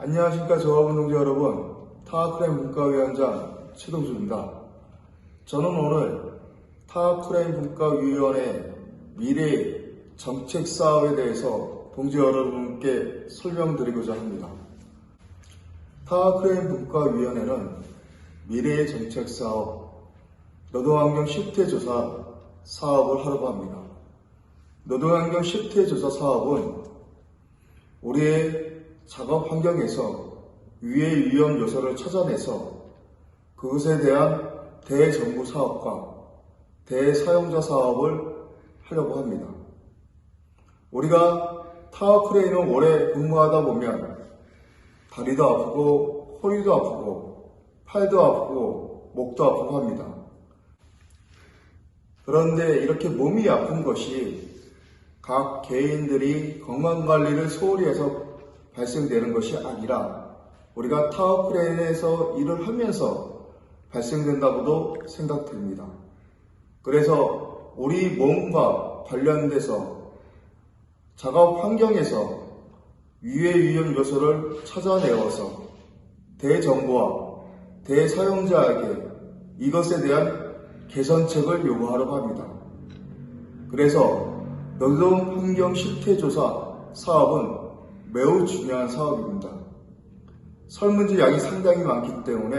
안녕하십니까 조합원 동지 여러분, 타워크레인 분과위원장 최동주입니다. 저는 오늘 타워크레인 분과위원회 미래 정책 사업에 대해서 동지 여러분께 설명드리고자 합니다. 타워크레인 분과위원회는 미래의 정책 사업, 노동환경 실태조사 사업을 하려고 합니다. 노동환경 실태조사 사업은 우리의 작업 환경에서 유해 위험 요소를 찾아내서 그것에 대한 대정부 사업과 대사용자 사업을 하려고 합니다. 우리가 타워크레인을 오래 근무하다 보면 다리도 아프고 허리도 아프고 팔도 아프고 목도 아프고 합니다. 그런데 이렇게 몸이 아픈 것이 각 개인들이 건강관리를 소홀히 해서 발생되는 것이 아니라 우리가 타워크레인에서 일을 하면서 발생된다고도 생각됩니다. 그래서 우리 몸과 관련돼서 작업 환경에서 유해 위험 요소를 찾아내어서 대정부와 대사용자에게 이것에 대한 개선책을 요구하려고 합니다. 그래서 노동환경 실태조사 사업은 매우 중요한 사업입니다. 설문지 양이 상당히 많기 때문에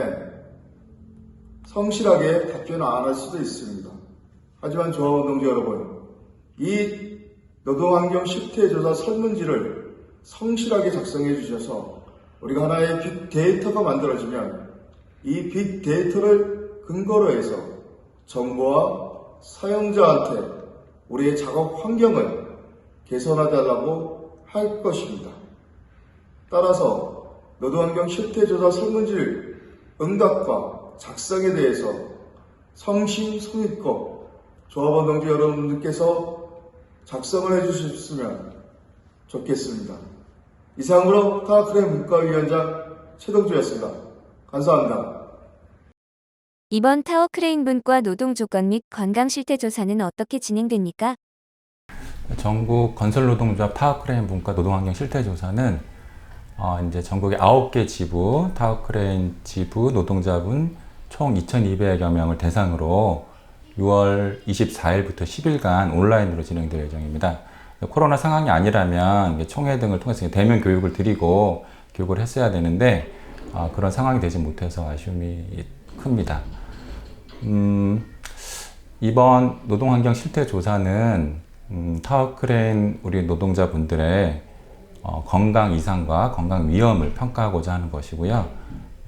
성실하게 답변을 안 할 수도 있습니다. 하지만 조합원 동지 여러분, 이 노동환경 실태조사 설문지를 성실하게 작성해 주셔서 우리가 하나의 빅데이터가 만들어지면 이 빅데이터를 근거로 해서 정부와 사용자한테 우리의 작업 환경을 개선해달라고 할 것입니다. 따라서 노동환경 실태조사 설문지 응답과 작성에 대해서 성심성의껏 조합원 동지 여러분들께서 작성을 해주셨으면 좋겠습니다. 이상으로 타워크레인 분과위원장 최동주였습니다. 감사합니다. 이번 타워크레인 분과 노동조건 및 건강실태조사는 어떻게 진행됩니까? 전국 건설노동조합 타워크레인 분과 노동환경 실태조사는 이제 전국의 9개 지부, 타워크레인 지부 노동자분 총 2,200여 명을 대상으로 6월 24일부터 10일간 온라인으로 진행될 예정입니다. 코로나 상황이 아니라면 총회 등을 통해서 대면 교육을 드리고 교육을 했어야 되는데 그런 상황이 되지 못해서 아쉬움이 큽니다. 이번 노동환경 실태조사는 타워크레인 우리 노동자분들의 건강 이상과 건강 위험을 평가하고자 하는 것이고요.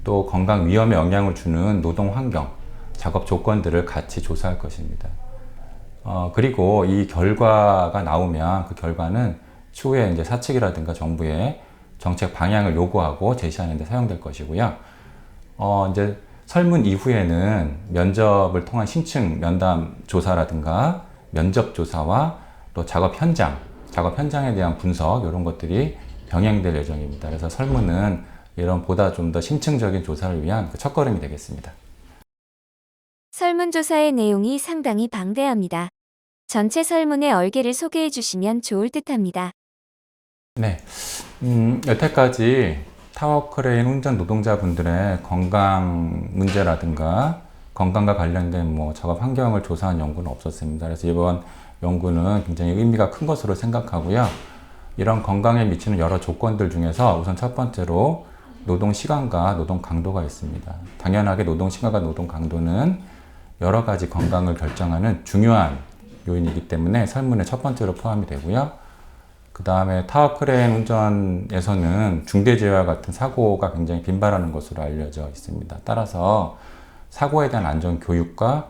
또 건강 위험에 영향을 주는 노동 환경, 작업 조건들을 같이 조사할 것입니다. 그리고 이 결과가 나오면 그 결과는 추후에 이제 사측이라든가 정부의 정책 방향을 요구하고 제시하는 데 사용될 것이고요. 이제 설문 이후에는 면접을 통한 신층 면담 조사라든가 면접 조사와 또 작업 현장에 대한 분석 이런 것들이 병행될 예정입니다. 그래서 설문은 이런 보다 좀 더 심층적인 조사를 위한 그 첫걸음이 되겠습니다. 설문조사의 내용이 상당히 방대합니다. 전체 설문의 얼개를 소개해 주시면 좋을 듯합니다. 네, 여태까지 타워크레인 운전 노동자분들의 건강 문제라든가 건강과 관련된 작업 환경을 조사한 연구는 없었습니다. 그래서 이번 연구는 굉장히 의미가 큰 것으로 생각하고요. 이런 건강에 미치는 여러 조건들 중에서 우선 첫 번째로 노동 시간과 노동 강도가 있습니다. 당연하게 노동 시간과 노동 강도는 여러 가지 건강을 결정하는 중요한 요인이기 때문에 설문의 첫 번째로 포함이 되고요. 그 다음에 타워크레인 운전에서는 중대재해와 같은 사고가 굉장히 빈발하는 것으로 알려져 있습니다. 따라서 사고에 대한 안전 교육과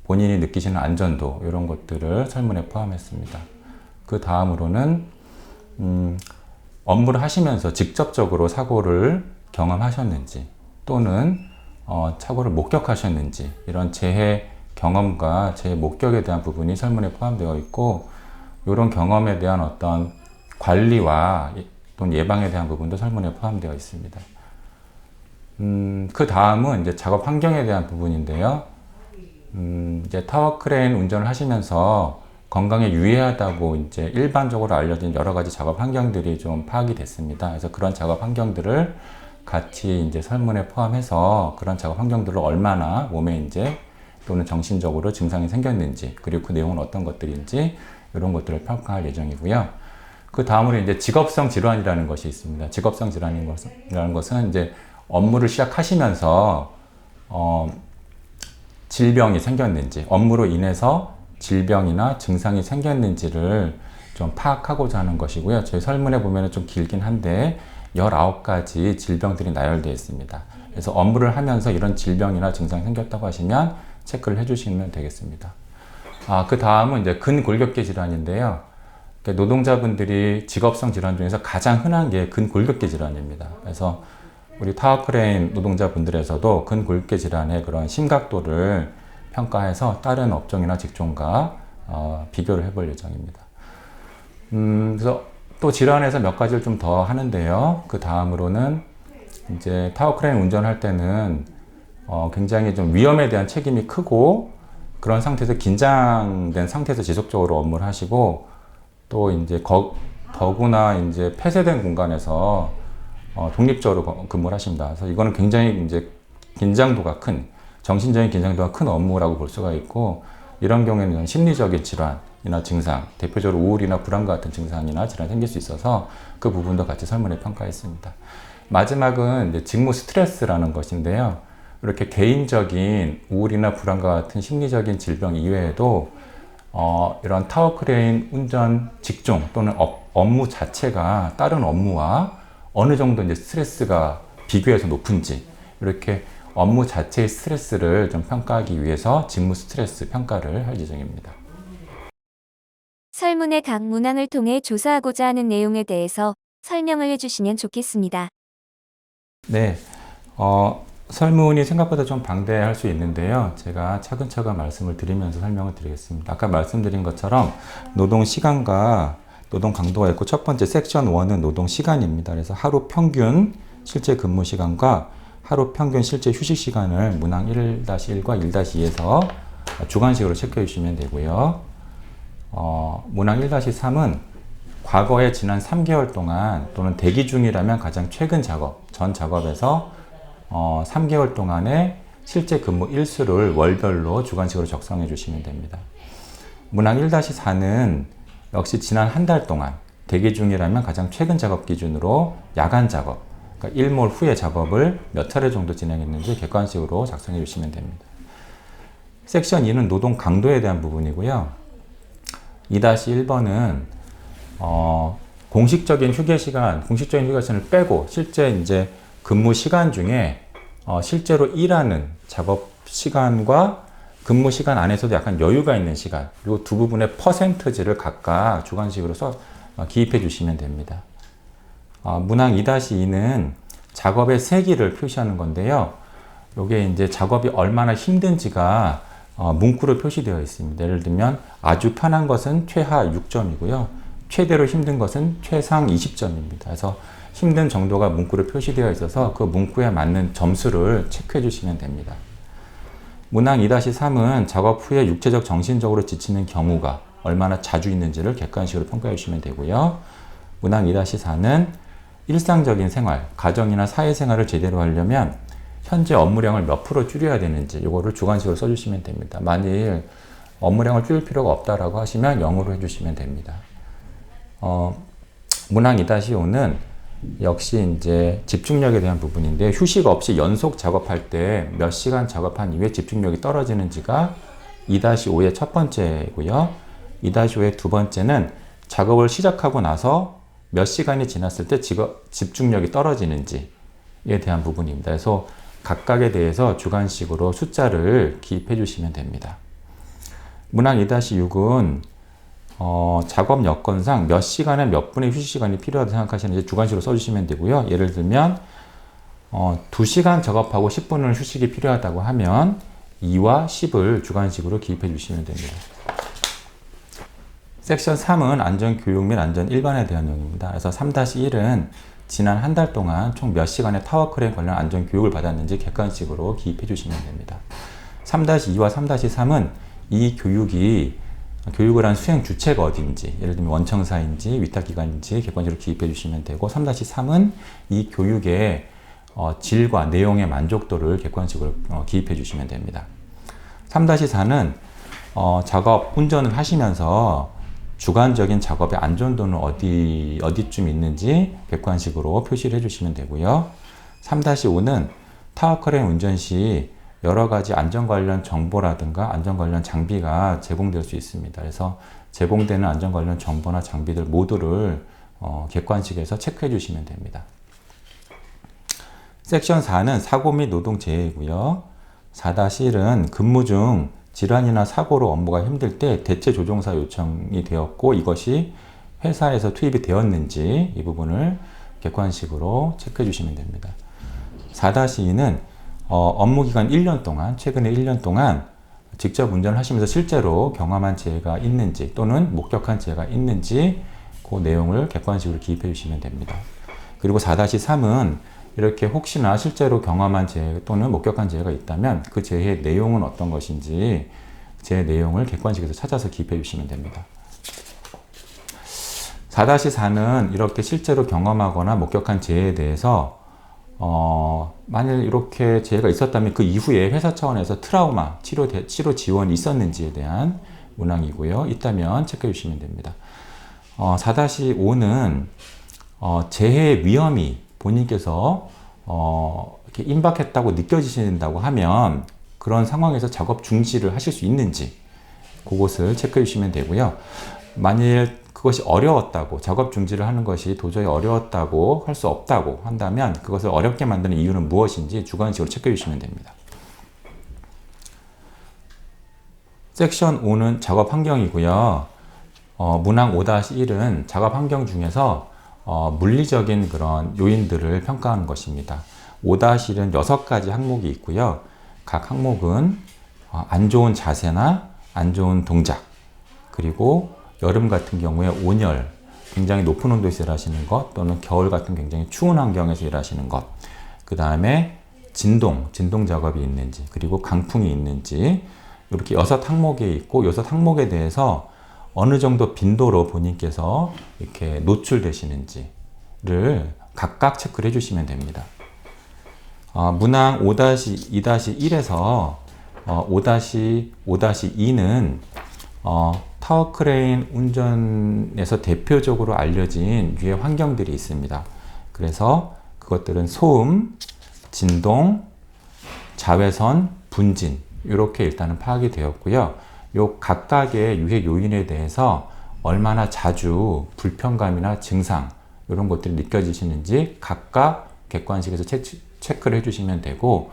본인이 느끼시는 안전도 이런 것들을 설문에 포함했습니다. 그 다음으로는 업무를 하시면서 직접적으로 사고를 경험하셨는지 또는 사고를 목격하셨는지 이런 재해 경험과 재해 목격에 대한 부분이 설문에 포함되어 있고 이런 경험에 대한 어떤 관리와 또는 예방에 대한 부분도 설문에 포함되어 있습니다. 그 다음은 이제 작업 환경에 대한 부분인데요. 이제 타워크레인 운전을 하시면서 건강에 유해하다고 이제 일반적으로 알려진 여러 가지 작업 환경들이 좀 파악이 됐습니다. 그래서 그런 작업 환경들을 같이 이제 설문에 포함해서 그런 작업 환경들로 얼마나 몸에 이제 또는 정신적으로 증상이 생겼는지, 그리고 그 내용은 어떤 것들인지 이런 것들을 평가할 예정이고요. 그 다음으로 이제 직업성 질환이라는 것이 있습니다. 직업성 질환이라는 것은 이제 업무를 시작하시면서 질병이 생겼는지, 업무로 인해서 질병이나 증상이 생겼는지를 좀 파악하고자 하는 것이고요. 저희 설문에 보면 좀 길긴 한데 19가지 질병들이 나열되어 있습니다. 그래서 업무를 하면서 이런 질병이나 증상이 생겼다고 하시면 체크를 해주시면 되겠습니다. 그 다음은 이제 근골격계 질환인데요. 노동자분들이 직업성 질환 중에서 가장 흔한 게 근골격계 질환입니다. 그래서 우리 타워크레인 노동자분들에서도 근골격계 질환의 그런 심각도를 평가해서 다른 업종이나 직종과 비교를 해볼 예정입니다. 그래서 또 질환에서 몇 가지를 좀 더 하는데요. 그 다음으로는 이제 타워크레인 운전할 때는 굉장히 좀 위험에 대한 책임이 크고 그런 상태에서 긴장된 상태에서 지속적으로 업무를 하시고 또 이제 더구나 이제 폐쇄된 공간에서 독립적으로 근무를 하십니다. 그래서 이거는 굉장히 이제 긴장도가 큰, 정신적인 긴장도가 큰 업무라고 볼 수가 있고, 이런 경우에는 심리적인 질환이나 증상, 대표적으로 우울이나 불안과 같은 증상이나 질환이 생길 수 있어서 그 부분도 같이 설문에 평가했습니다. 마지막은 이제 직무 스트레스라는 것인데요. 이렇게 개인적인 우울이나 불안과 같은 심리적인 질병 이외에도 이런 타워크레인 운전 직종 또는 업무 자체가 다른 업무와 어느 정도 이제 스트레스가 비교해서 높은지, 이렇게 업무 자체의 스트레스를 좀 평가하기 위해서 직무 스트레스 평가를 할 예정입니다. 설문의 각 문항을 통해 조사하고자 하는 내용에 대해서 설명을 해주시면 좋겠습니다. 네, 설문이 생각보다 좀 방대할 수 있는데요. 제가 차근차근 말씀을 드리면서 설명을 드리겠습니다. 아까 말씀드린 것처럼 노동 시간과 노동 강도가 있고, 첫 번째 섹션 1은 노동 시간입니다. 그래서 하루 평균 실제 근무 시간과 하루 평균 실제 휴식 시간을 문항 1-1과 1-2에서 주관식으로 체크해 주시면 되고요. 문항 1-3은 과거에 지난 3개월 동안 또는 대기 중이라면 가장 최근 작업, 전 작업에서 3개월 동안의 실제 근무 일수를 월별로 주관식으로 적성해 주시면 됩니다. 문항 1-4는 역시 지난 한 달 동안 대기 중이라면 가장 최근 작업 기준으로 야간 작업, 그러니까 일몰 후에 작업을 몇 차례 정도 진행했는지 객관식으로 작성해 주시면 됩니다. 섹션 2는 노동 강도에 대한 부분이고요. 2-1번은 공식적인 휴게 시간을 빼고 실제 이제 근무 시간 중에 실제로 일하는 작업 시간과 근무 시간 안에서도 약간 여유가 있는 시간, 이 두 부분의 퍼센트지를 각각 주관식으로 기입해 주시면 됩니다. 문항 2-2는 작업의 세기를 표시하는 건데요. 이게 이제 작업이 얼마나 힘든지가 문구로 표시되어 있습니다. 예를 들면 아주 편한 것은 최하 6점이고요. 최대로 힘든 것은 최상 20점입니다. 그래서 힘든 정도가 문구로 표시되어 있어서 그 문구에 맞는 점수를 체크해 주시면 됩니다. 문항 2-3은 작업 후에 육체적, 정신적으로 지치는 경우가 얼마나 자주 있는지를 객관식으로 평가해 주시면 되고요. 문항 2-4는 일상적인 생활, 가정이나 사회생활을 제대로 하려면 현재 업무량을 몇 프로 줄여야 되는지 이거를 주관식으로 써주시면 됩니다. 만일 업무량을 줄일 필요가 없다라고 하시면 0으로 해주시면 됩니다. 문항 2-5는 역시 이제 집중력에 대한 부분인데, 휴식 없이 연속 작업할 때 몇 시간 작업한 이후에 집중력이 떨어지는지가 2-5의 첫 번째고요. 2-5의 두 번째는 작업을 시작하고 나서 몇 시간이 지났을 때 집중력이 떨어지는지에 대한 부분입니다. 그래서 각각에 대해서 주관식으로 숫자를 기입해 주시면 됩니다. 문항 2-6은 작업 여건상 몇 시간에 몇 분의 휴식 시간이 필요하다고 생각하시는지 주관식으로 써주시면 되고요. 예를 들면 2시간 작업하고 10분을 휴식이 필요하다고 하면 2와 10을 주관식으로 기입해 주시면 됩니다. 섹션 3은 안전교육 및 안전 일반에 대한 내용입니다. 그래서 3-1은 지난 한 달 동안 총 몇 시간의 타워크레인 관련 안전교육을 받았는지 객관식으로 기입해 주시면 됩니다. 3-2와 3-3은 이 교육이 교육을 한 수행 주체가 어딘지, 예를 들면 원청사인지 위탁기관인지 객관식으로 기입해 주시면 되고, 3-3은 이 교육의 질과 내용의 만족도를 객관식으로 기입해 주시면 됩니다. 3-4는 작업 운전을 하시면서 주관적인 작업의 안전도는 어디쯤 있는지 객관식으로 표시를 해주시면 되고요. 3-5는 타워 크레인 운전 시 여러 가지 안전 관련 정보라든가 안전 관련 장비가 제공될 수 있습니다. 그래서 제공되는 안전 관련 정보나 장비들 모두를 객관식에서 체크해 주시면 됩니다. 섹션 4는 사고 및 노동 재해이고요. 4-1은 근무 중 질환이나 사고로 업무가 힘들 때 대체 조종사 요청이 되었고 이것이 회사에서 투입이 되었는지 이 부분을 객관식으로 체크해 주시면 됩니다. 4-2는 업무기간 1년 동안, 최근에 1년 동안 직접 운전을 하시면서 실제로 경험한 재해가 있는지 또는 목격한 재해가 있는지 그 내용을 객관식으로 기입해 주시면 됩니다. 그리고 4-3은 이렇게 혹시나 실제로 경험한 재해 또는 목격한 재해가 있다면 그 재해의 내용은 어떤 것인지 재해 내용을 객관식에서 찾아서 기입해 주시면 됩니다. 4-4는 이렇게 실제로 경험하거나 목격한 재해에 대해서 만일 이렇게 재해가 있었다면 그 이후에 회사 차원에서 트라우마, 치료 지원이 있었는지에 대한 문항이고요. 있다면 체크해 주시면 됩니다. 4-5는 재해의 위험이 본인께서 이렇게 임박했다고 느껴지신다고 하면 그런 상황에서 작업 중지를 하실 수 있는지 그것을 체크해 주시면 되고요. 만일 그것이 어려웠다고, 작업 중지를 하는 것이 도저히 어려웠다고 할 수 없다고 한다면 그것을 어렵게 만드는 이유는 무엇인지 주관식으로 체크해 주시면 됩니다. 섹션 5는 작업 환경이고요. 문항 5-1은 작업 환경 중에서 물리적인 그런 요인들을 평가하는 것입니다. 5-1은 6가지 항목이 있고요. 각 항목은 안 좋은 자세나 안 좋은 동작, 그리고 여름 같은 경우에 온열, 굉장히 높은 온도에서 일하시는 것, 또는 겨울 같은 굉장히 추운 환경에서 일하시는 것, 그 다음에 진동 작업이 있는지, 그리고 강풍이 있는지, 이렇게 6항목이 있고 6항목에 대해서 어느 정도 빈도로 본인께서 이렇게 노출되시는지를 각각 체크를 해주시면 됩니다. 문항 5-2-1에서 5-5-2는 타워 크레인 운전에서 대표적으로 알려진 유해 환경들이 있습니다. 그래서 그것들은 소음, 진동, 자외선, 분진 이렇게 일단은 파악이 되었고요. 요 각각의 유해 요인에 대해서 얼마나 자주 불편감이나 증상 이런 것들이 느껴지시는지 각각 객관식에서 체크를 해주시면 되고,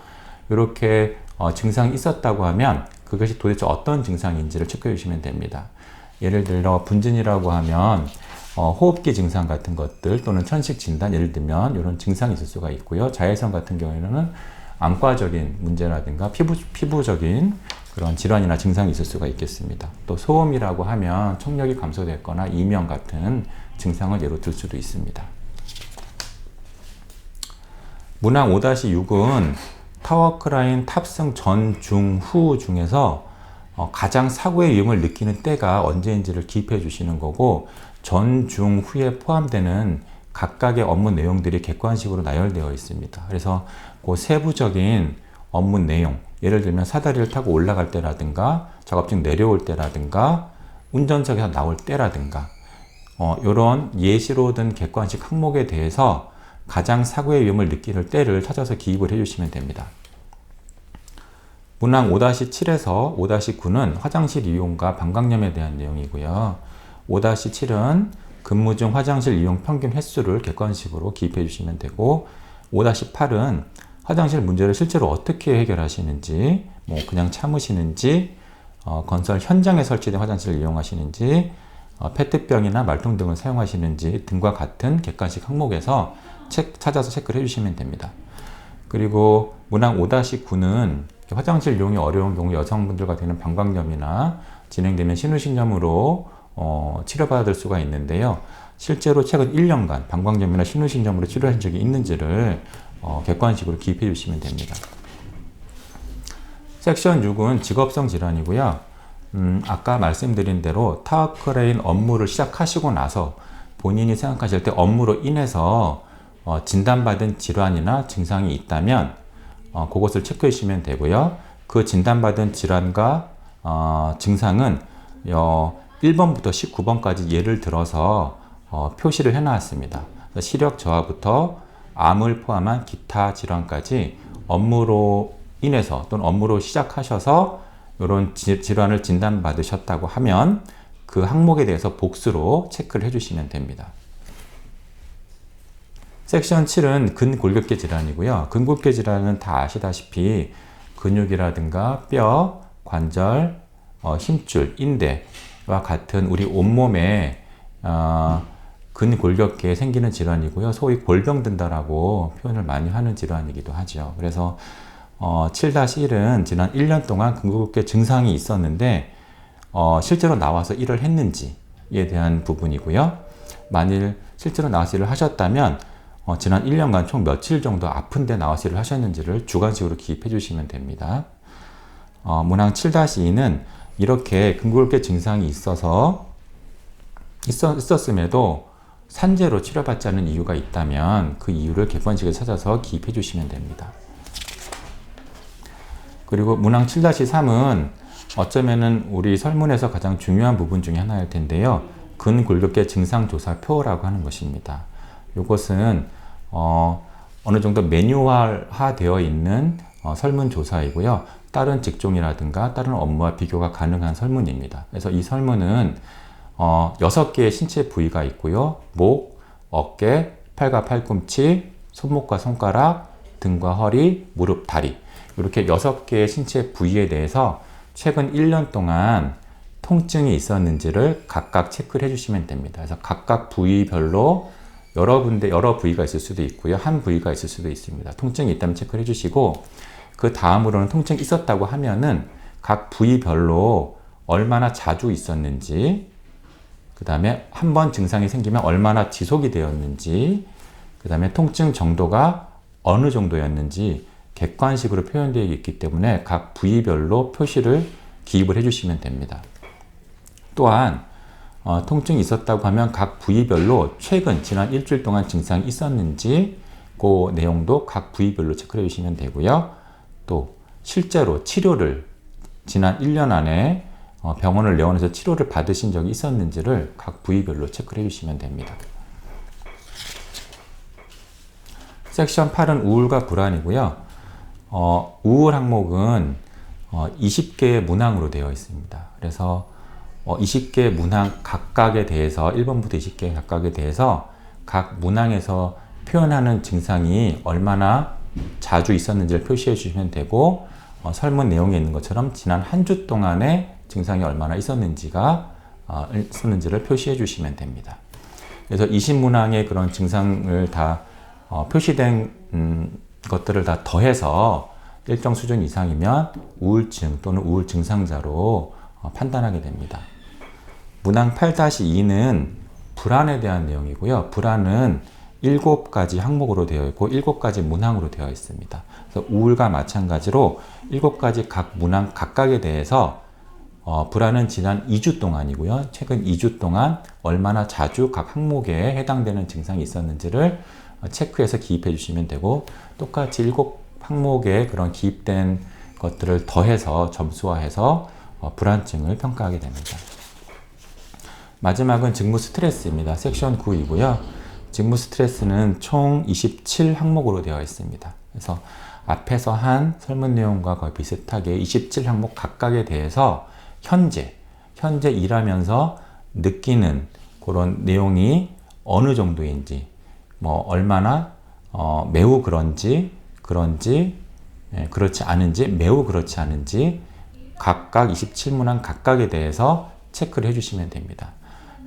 이렇게 증상이 있었다고 하면 그것이 도대체 어떤 증상인지를 체크해 주시면 됩니다. 예를 들어 분진이라고 하면 호흡기 증상 같은 것들 또는 천식 진단, 예를 들면 이런 증상이 있을 수가 있고요. 자외선 같은 경우에는 안과적인 문제라든가 피부적인 그런 질환이나 증상이 있을 수가 있겠습니다. 또 소음이라고 하면 청력이 감소됐거나 이명 같은 증상을 예로 들 수도 있습니다. 문항 5-6은 타워 크레인 탑승 전, 중, 후 중에서 가장 사고의 위험을 느끼는 때가 언제인지를 기입해 주시는 거고, 전, 중, 후에 포함되는 각각의 업무 내용들이 객관식으로 나열되어 있습니다. 그래서 그 세부적인 업무 내용, 예를 들면 사다리를 타고 올라갈 때라든가 작업중 내려올 때라든가 운전석에서 나올 때라든가 이런 예시로 든 객관식 항목에 대해서 가장 사고의 위험을 느끼는 때를 찾아서 기입을 해주시면 됩니다. 문항 5-7에서 5-9는 화장실 이용과 방광염에 대한 내용이고요. 5-7은 근무 중 화장실 이용 평균 횟수를 객관식으로 기입해 주시면 되고, 5-8은 화장실 문제를 실제로 어떻게 해결하시는지, 뭐 그냥 참으시는지, 건설 현장에 설치된 화장실을 이용하시는지, 페트병이나 말통 등을 사용하시는지 등과 같은 객관식 항목에서 찾아서 체크를 해주시면 됩니다. 그리고 문항 5-9는 화장실 이용이 어려운 경우 여성분들 같은 경우는 방광염이나 진행되면 신우신염으로 치료받을 수가 있는데요. 실제로 최근 1년간 방광염이나 신우신염으로 치료한 적이 있는지를 객관식으로 기입해 주시면 됩니다. 섹션 6은 직업성 질환이고요. 아까 말씀드린 대로 타워크레인 업무를 시작하시고 나서 본인이 생각하실 때 업무로 인해서 진단받은 질환이나 증상이 있다면 그것을 체크해 주시면 되고요. 그 진단받은 질환과 증상은 1번부터 19번까지 예를 들어서 표시를 해놨습니다. 시력 저하부터 암을 포함한 기타 질환까지 업무로 인해서 또는 업무로 시작하셔서 이런 질환을 진단받으셨다고 하면 그 항목에 대해서 복수로 체크를 해주시면 됩니다. 섹션 7은 근골격계 질환이고요. 근골격계 질환은 다 아시다시피 근육이라든가 뼈, 관절, 힘줄, 인대와 같은 우리 온몸에 근골격계에 생기는 질환이고요. 소위 골병든다라고 표현을 많이 하는 질환이기도 하죠. 그래서 7-1은 지난 1년 동안 근골격계 증상이 있었는데 실제로 나와서 일을 했는지에 대한 부분이고요. 만일 실제로 나와서 일을 하셨다면 지난 1년간 총 며칠 정도 아픈데 나와서 일을 하셨는지를 주관식으로 기입해 주시면 됩니다. 문항 7-2는 이렇게 근골격계 증상이 있었음에도 산재로 치료받지 않는 이유가 있다면 그 이유를 객관식에 찾아서 기입해 주시면 됩니다. 그리고 문항 7-3은 어쩌면은 우리 설문에서 가장 중요한 부분 중에 하나일 텐데요. 근골격계 증상조사표라고 하는 것입니다. 이것은 어느 정도 매뉴얼화 되어 있는 설문조사이고요. 다른 직종이라든가 다른 업무와 비교가 가능한 설문입니다. 그래서 이 설문은 6개의 신체 부위가 있고요. 목, 어깨, 팔과 팔꿈치, 손목과 손가락, 등과 허리, 무릎, 다리 이렇게 6개의 신체 부위에 대해서 최근 1년 동안 통증이 있었는지를 각각 체크를 해주시면 됩니다. 그래서 각각 부위별로 여러 부위가 있을 수도 있고요. 한 부위가 있을 수도 있습니다. 통증이 있다면 체크를 해주시고 그 다음으로는 통증이 있었다고 하면은 각 부위별로 얼마나 자주 있었는지 그 다음에 한 번 증상이 생기면 얼마나 지속이 되었는지 그 다음에 통증 정도가 어느 정도였는지 객관식으로 표현되어 있기 때문에 각 부위별로 표시를 기입을 해주시면 됩니다. 또한 통증이 있었다고 하면 각 부위별로 최근 지난 일주일 동안 증상이 있었는지 그 내용도 각 부위별로 체크해 주시면 되고요. 또 실제로 치료를 지난 1년 안에 병원을 내원해서 치료를 받으신 적이 있었는지를 각 부위별로 체크해 주시면 됩니다. 섹션 8은 우울과 불안이고요. 우울 항목은 20개의 문항으로 되어 있습니다. 그래서 20개의 문항 각각에 대해서 1번부터 20개 각각에 대해서 각 문항에서 표현하는 증상이 얼마나 자주 있었는지를 표시해 주시면 되고 설문 내용에 있는 것처럼 지난 한 주 동안의 증상이 얼마나 있었는지를 표시해 주시면 됩니다. 그래서 20문항의 그런 증상을 다 표시된 것들을 다 더해서 일정 수준 이상이면 우울증 또는 우울 증상자로 판단하게 됩니다. 문항 8-2는 불안에 대한 내용이고요. 불안은 7가지 항목으로 되어 있고 7가지 문항으로 되어 있습니다. 그래서 우울과 마찬가지로 7가지 각 문항 각각에 대해서 불안은 지난 2주 동안이고요. 최근 2주 동안 얼마나 자주 각 항목에 해당되는 증상이 있었는지를 체크해서 기입해 주시면 되고 똑같이 7항목에 그런 기입된 것들을 더해서 점수화해서 불안증을 평가하게 됩니다. 마지막은 직무 스트레스입니다. 섹션 9이고요. 직무 스트레스는 총 27항목으로 되어 있습니다. 그래서 앞에서 한 설문 내용과 거의 비슷하게 27항목 각각에 대해서 현재 일하면서 느끼는 그런 내용이 어느 정도인지 얼마나 매우 그런지 그렇지 않은지 매우 그렇지 않은지 각각 27문항 각각에 대해서 체크를 해주시면 됩니다.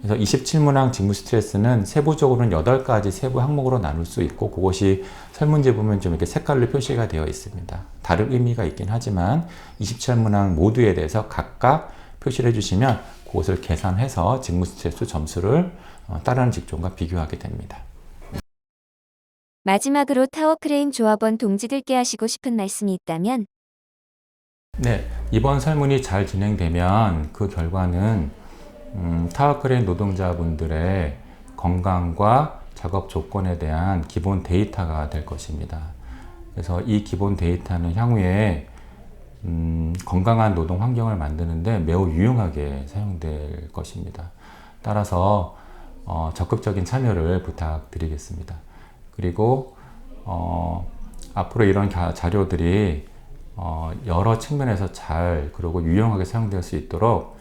그래서 27문항 직무 스트레스는 세부적으로는 8가지 세부 항목으로 나눌 수 있고 그것이 설문지에 보면 좀 이렇게 색깔로 표시가 되어 있습니다. 다른 의미가 있긴 하지만 27문항 모두에 대해서 각각 표시를 해주시면 그것을 계산해서 직무 스트레스 점수를 다른 직종과 비교하게 됩니다. 마지막으로 타워크레인 조합원 동지들께 하시고 싶은 말씀이 있다면 네, 이번 설문이 잘 진행되면 그 결과는 타워크레인 노동자분들의 건강과 작업 조건에 대한 기본 데이터가 될 것입니다. 그래서 이 기본 데이터는 향후에 건강한 노동 환경을 만드는데 매우 유용하게 사용될 것입니다. 따라서 적극적인 참여를 부탁드리겠습니다. 그리고 앞으로 이런 자료들이 여러 측면에서 잘 그리고 유용하게 사용될 수 있도록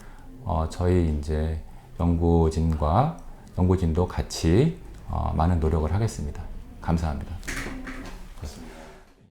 저희 이제 연구진도 같이 많은 노력을 하겠습니다. 감사합니다.